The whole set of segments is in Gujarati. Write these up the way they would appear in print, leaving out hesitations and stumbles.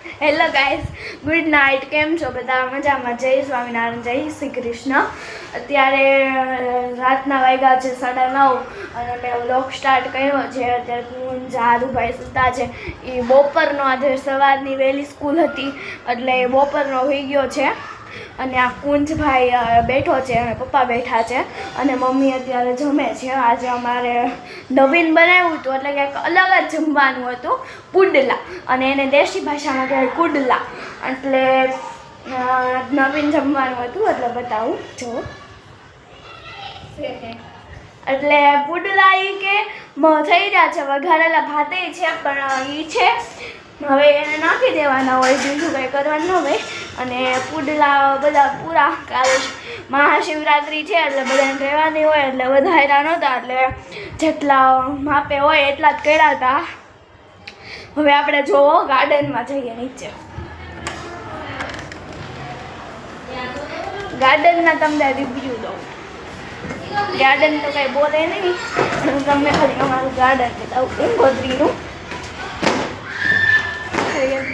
Hello guys, good night. કેમ છો બધા? મજામાં? જય સ્વામિનારાયણ, જય શ્રી કૃષ્ણ. અત્યારે રાતના વાગ્યા છે 9:30 અને મેં વ્લોગ સ્ટાર્ટ કર્યો છે. અત્યારે કુંજ હારુભાઈ સુતા છે. એ બપોરનો આજે સવારની વહેલી સ્કૂલ હતી એટલે બપોરનો હોઈ ગયો છે. અને આ કુંજભાઈ બેઠો છે અને પપ્પા બેઠા છે અને મમ્મી અત્યારે જમે છે. આજે અમારે નવીન બનાવ્યું હતું એટલે કંઈક અલગ જ જમવાનું હતું, પુડલા, અને એને દેશી ભાષામાં કહેવાય કુડલા. એટલે નવીન જમવાનું હતું એટલે બતાવું જો. એટલે પુડલા એ કે થઈ રહ્યા છે, વઘારેલા ભાતે છે પણ એ છે હવે એને નાખી દેવાના હોય, બીજું કંઈ કરવાનું ન હોય. અને પુડલા બધા પૂરા કાલે મહાશિવરાત્રિ છે એટલે બધાને રહેવાની હોય એટલે વધાર્યા નહોતા, એટલે જેટલા માપે હોય એટલા જ કર્યા હતા. હવે આપણે જોવો ગાર્ડનમાં જઈએ નીચે. ગાર્ડનના તમને રિવ્યૂ દઉં. ગાર્ડન તો કંઈ બોલે નહીં, હું તમને ખાલી અમારું ગાર્ડન બતાવું.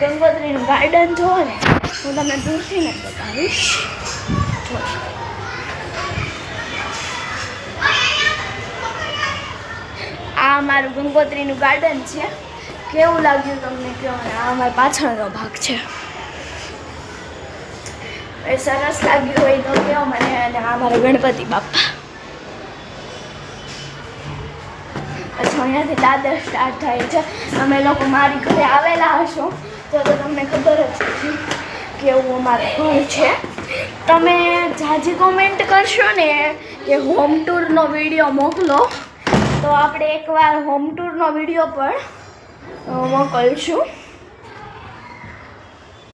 ગંગોત્રીનું ગાર્ડન જોવો ને, હું તમને દૂરથી ને બતાવીશ. આ અમારું ગંગોત્રીનું ગાર્ડન છે. કેવું લાગ્યું તમને કહો ને. આ અમારા પાછળનો ભાગ છે. એ સરસ લાગ્યું હોય તો કહો મને. અને આ અમારા ગણપતિ બાપા. પછી અહીંયાથી દાદર સ્ટાર્ટ થાય છે. અમે લોકો મારી ઘરે આવેલા હશો તો તમને ખબર જ છે કેવું અમારું ઘર છે. તમે જાજી કોમેન્ટ કરશો ને કે હોમ ટૂરનો વિડીયો મોકલો તો આપણે એકવાર હોમ ટૂરનો વિડીયો પણ મોકલશું.